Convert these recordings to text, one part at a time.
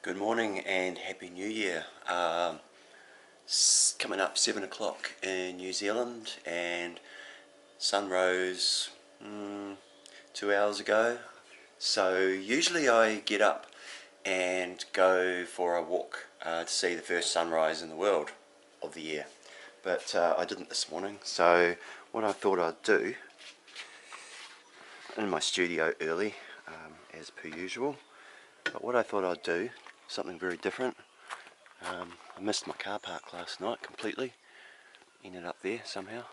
Good morning and Happy New Year. Coming up 7 o'clock in New Zealand, and sun rose 2 hours ago. So usually I get up and go for a walk to see the first sunrise in the world of the year. But I didn't this morning, so what I thought I'd do in my studio early, as per usual, but what I thought I'd do, something very different. I missed my car park last night completely. Ended up there somehow.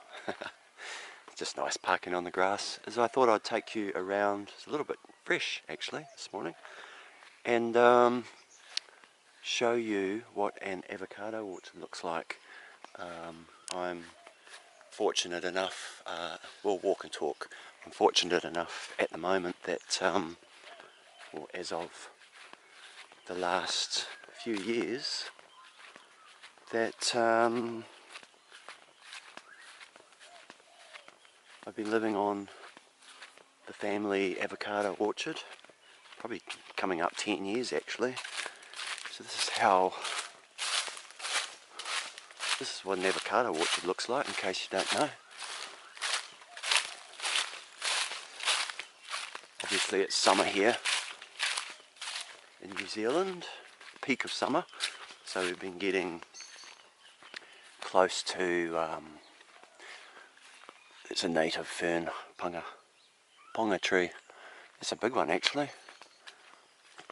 Just nice parking on the grass. As I thought I'd take you around. It's a little bit fresh actually this morning, and show you what an avocado orchard looks like. I'm fortunate enough, we'll walk and talk. I'm fortunate enough at the moment that, well, as of the last few years, that I've been living on the family avocado orchard, probably coming up 10 years actually. So this is what an avocado orchard looks like, in case you don't know. Obviously it's summer here in New Zealand, peak of summer, so we've been getting close to, it's a native fern, ponga tree. It's a big one actually,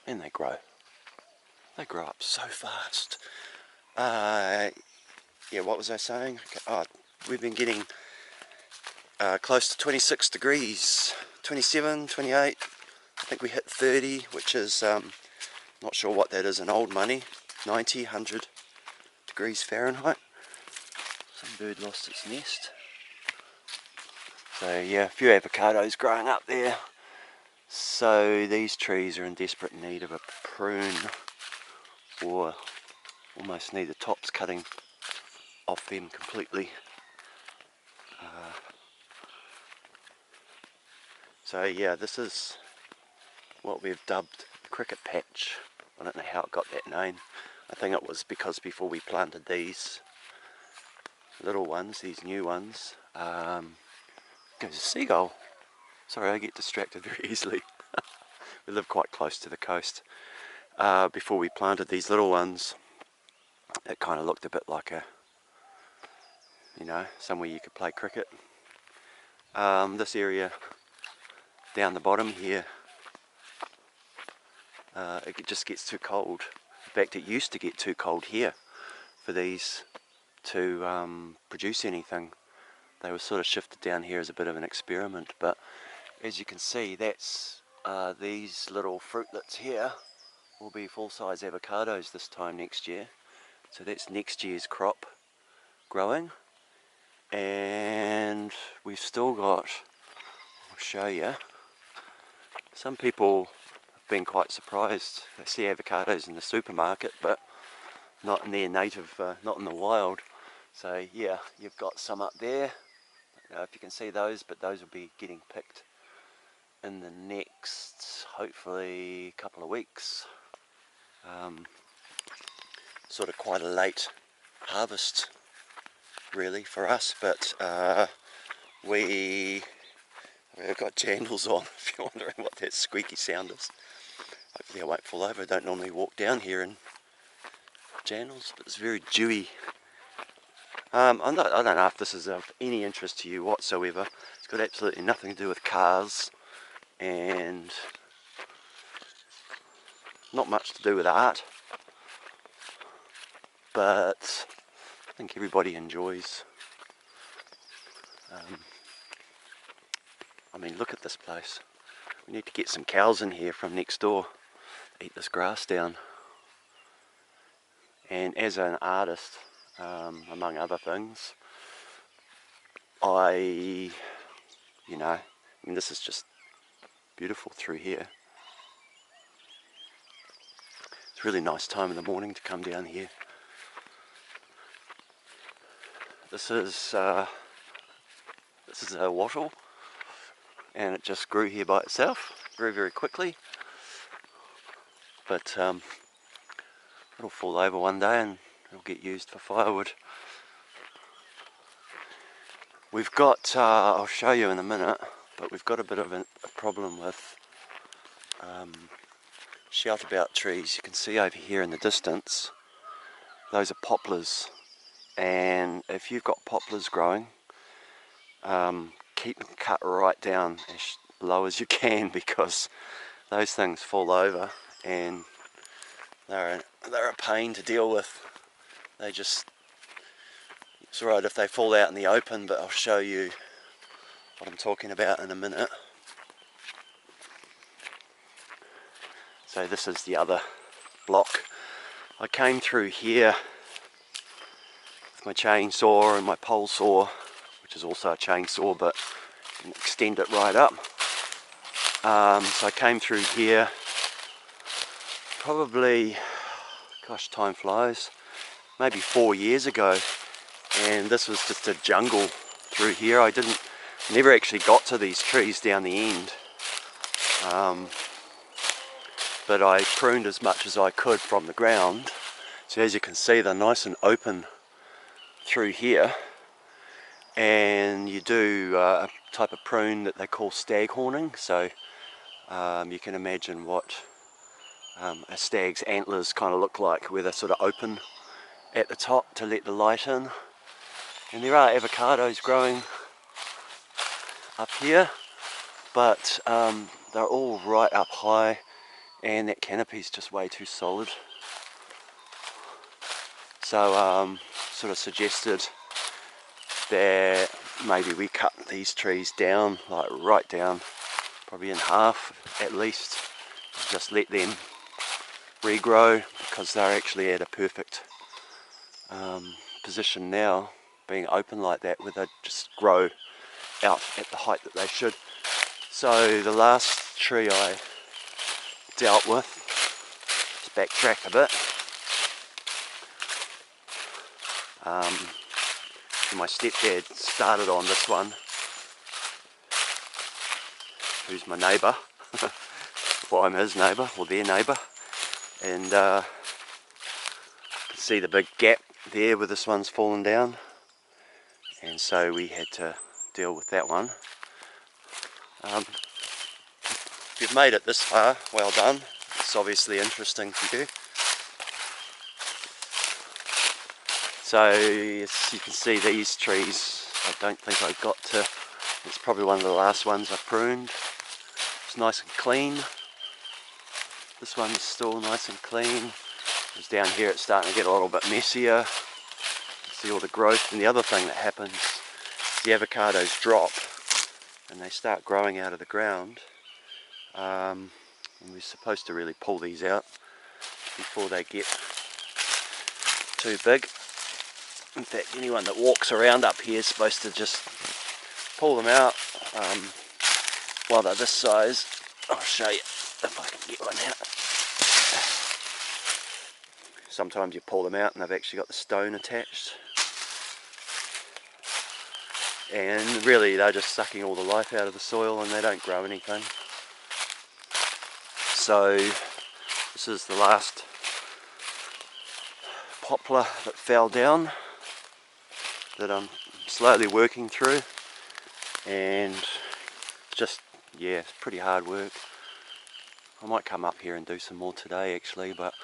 and they grow up so fast. Yeah, what was I saying? Oh, we've been getting close to 26 degrees, 27, 28. I think we hit 30, which is, not sure what that is in old money, 90, 100 degrees Fahrenheit. Some bird lost its nest. So yeah, a few avocados growing up there. So these trees are in desperate need of a prune, or almost need the tops cutting off them completely. So yeah, this is what we've dubbed cricket patch. I don't know how it got that name. I think it was because before we planted these little ones, these new ones, there's a seagull. Sorry, I get distracted very easily. We live quite close to the coast. Before we planted these little ones, it kind of looked a bit like a, somewhere you could play cricket. This area down the bottom here, it just gets too cold. In fact, it used to get too cold here for these to produce anything. They were sort of shifted down here as a bit of an experiment, but as you can see, that's these little fruitlets here will be full-size avocados this time next year. So that's next year's crop growing, and we've still got, I'll show you, some people have been quite surprised. They see avocados in the supermarket, but not in their native, not in the wild. So yeah, you've got some up there. I don't know if you can see those, but those will be getting picked in the next, hopefully, couple of weeks. Sort of quite a late harvest really for us, but we've got jandals on, if you're wondering what that squeaky sound is. Hopefully I won't fall over. I don't normally walk down here in jandals, but it's very dewy. I don't know if this is of any interest to you whatsoever. It's got absolutely nothing to do with cars, and not much to do with art, but I think everybody enjoys. I mean, look at this place. We need to get some cows in here from next door, eat this grass down. And as an artist, among other things, I mean, this is just beautiful through here. It's a really nice time in the morning to come down here. This is a wattle, and it just grew here by itself very, very quickly. But It'll fall over one day and it'll get used for firewood. We've got, I'll show you in a minute, but we've got a bit of a problem with shout-about trees. You can see over here in the distance, those are poplars, and if you've got poplars growing, keep them cut right down as low as you can, because those things fall over and they're a pain to deal with. They just, it's alright if they fall out in the open, but I'll show you what I'm talking about in a minute. So this is the other block. I came through here with my chainsaw and my pole saw, which is also a chainsaw, but you can extend it right up. So I came through here probably, gosh, time flies, maybe 4 years ago, and this was just a jungle through here. I never actually got to these trees down the end, but I pruned as much as I could from the ground. So as you can see, they're nice and open through here, and you do a type of prune that they call staghorning. So you can imagine what a stag's antlers kind of look like, where they're sort of open at the top to let the light in. And there are avocados growing up here, but they're all right up high, and that canopy's just way too solid. So sort of suggested that maybe we cut these trees down, like right down, probably in half at least, just let them regrow, because they're actually at a perfect position now, being open like that, where they just grow out at the height that they should. So the last tree I dealt with, let's backtrack a bit, my stepdad started on this one, who's my neighbour. Well, I'm his neighbour, or their neighbour, and you can see the big gap there where this one's fallen down, and so we had to deal with that one. If you've made it this far, well done. It's obviously interesting for you. So as you can see, these trees, I don't think I got to, it's probably one of the last ones I pruned. It's nice and clean. This one's still nice and clean. It's down here, it's starting to get a little bit messier. You see all the growth, and the other thing that happens is the avocados drop and they start growing out of the ground. And we're supposed to really pull these out before they get too big. In fact, anyone that walks around up here is supposed to just pull them out while they're this size. I'll show you if I can get one out. Sometimes you pull them out and they've actually got the stone attached, and really they're just sucking all the life out of the soil and they don't grow anything. So this is the last poplar that fell down that I'm slowly working through, and just, yeah, it's pretty hard work. I might come up here and do some more today actually, but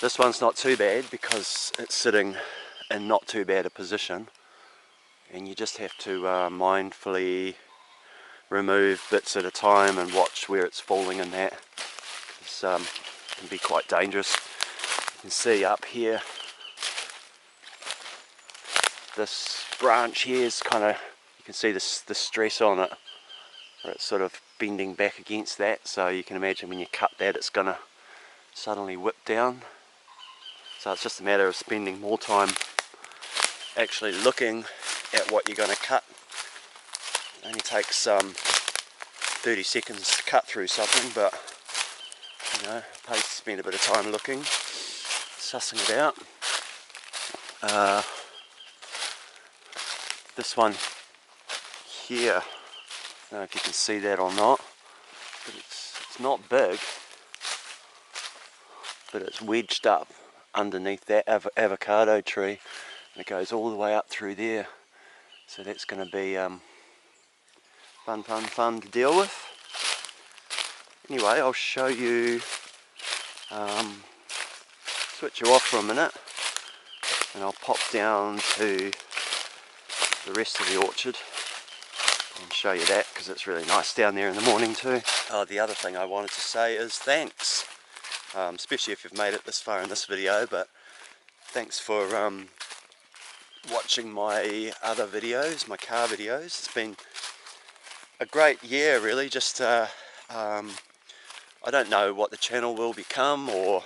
this one's not too bad because it's sitting in not too bad a position, and you just have to mindfully remove bits at a time and watch where it's falling and that. It can be quite dangerous. You can see up here, this branch here is kind of, you can see the stress on it, where it's sort of bending back against that, so you can imagine when you cut that it's going to suddenly whip down. So it's just a matter of spending more time actually looking at what you're going to cut. It only takes 30 seconds to cut through something, but you know, it pays to spend a bit of time looking, sussing it out. This one here, I don't know if you can see that or not, but it's not big, but it's wedged up underneath that avocado tree, and it goes all the way up through there. So that's going to be fun to deal with. Anyway, I'll show you, switch you off for a minute, and I'll pop down to the rest of the orchard and show you that, because it's really nice down there in the morning too. The other thing I wanted to say is thanks, especially if you've made it this far in this video, but thanks for watching my other videos, my car videos. It's been a great year really. Just I don't know what the channel will become, or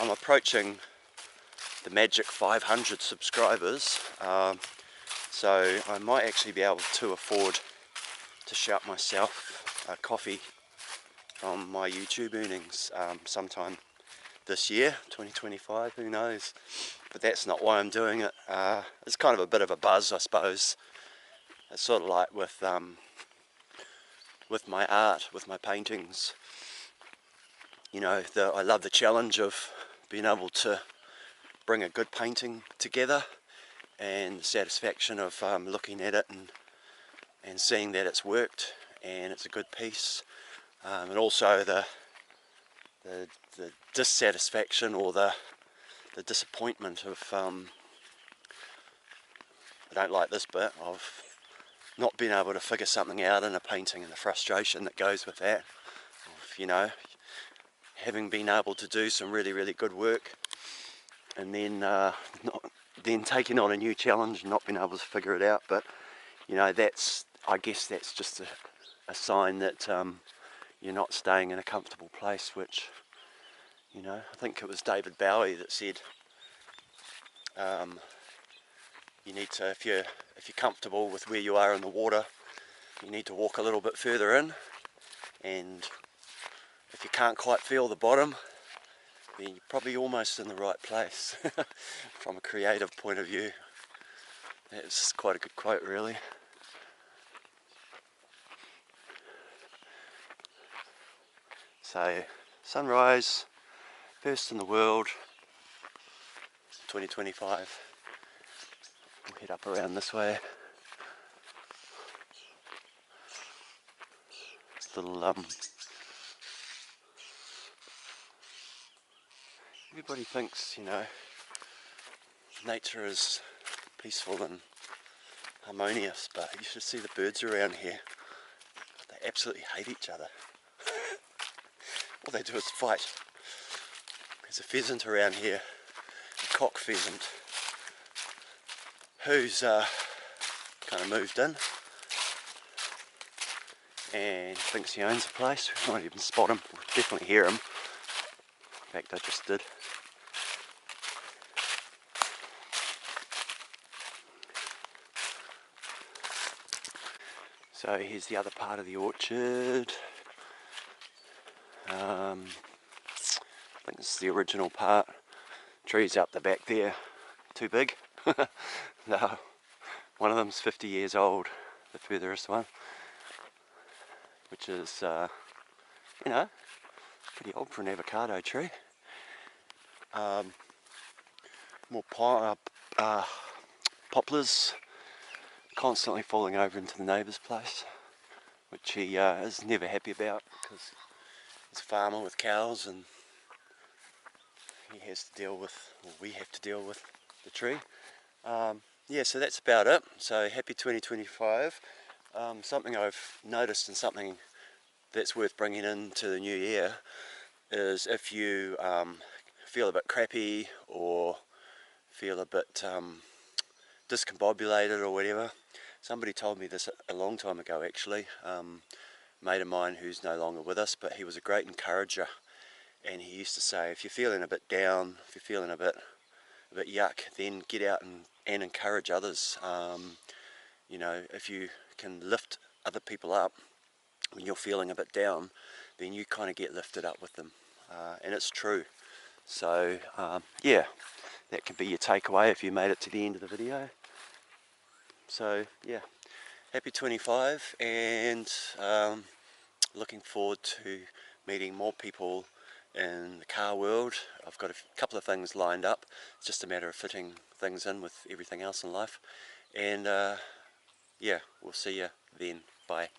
I'm approaching the magic 500 subscribers, so I might actually be able to afford to shout myself a coffee from my YouTube earnings sometime this year, 2025, who knows. But that's not why I'm doing it. It's kind of a bit of a buzz, I suppose. It's sort of like with my art, with my paintings. You know, I love the challenge of being able to bring a good painting together, and the satisfaction of looking at it and seeing that it's worked and it's a good piece, and also the dissatisfaction or the disappointment of I don't like this bit of not being able to figure something out in a painting, and the frustration that goes with that, of, you know, having been able to do some really good work and then taking on a new challenge and not being able to figure it out. But you know, I guess that's just a sign that you're not staying in a comfortable place, which, you know, I think it was David Bowie that said you need to, if you're comfortable with where you are in the water, you need to walk a little bit further in, and if you can't quite feel the bottom, then you're probably almost in the right place. From a creative point of view, it's quite a good quote really. So sunrise, first in the world, 2025. We'll head up around this way. Little everybody thinks, you know, nature is peaceful and harmonious, but you should see the birds around here. They absolutely hate each other. All they do is fight. There's a pheasant around here, a cock pheasant, who's kind of moved in and thinks he owns the place. We might even spot him, we'll definitely hear him. In fact, I just did. So here's the other part of the orchard. I think this is the original part. Trees up the back there, too big. No, one of them's 50 years old, the furthest one, which is, you know, pretty old for an avocado tree. More poplars constantly falling over into the neighbour's place, which he is never happy about, because he's a farmer with cows and he has to deal with, or we have to deal with, the tree. Yeah, so that's about it. So happy 2025. Something I've noticed, and something that's worth bringing into the new year, is if you feel a bit crappy or feel a bit discombobulated or whatever. Somebody told me this a long time ago actually, mate of mine who's no longer with us, but he was a great encourager, and he used to say, if you're feeling a bit down, if you're feeling a bit yuck, then get out and encourage others. You know, if you can lift other people up when you're feeling a bit down, then you kind of get lifted up with them, and it's true. So yeah, that can be your takeaway if you made it to the end of the video. So yeah, happy 25, and looking forward to meeting more people in the car world. I've got a couple of things lined up. It's just a matter of fitting things in with everything else in life. And yeah, we'll see you then. Bye.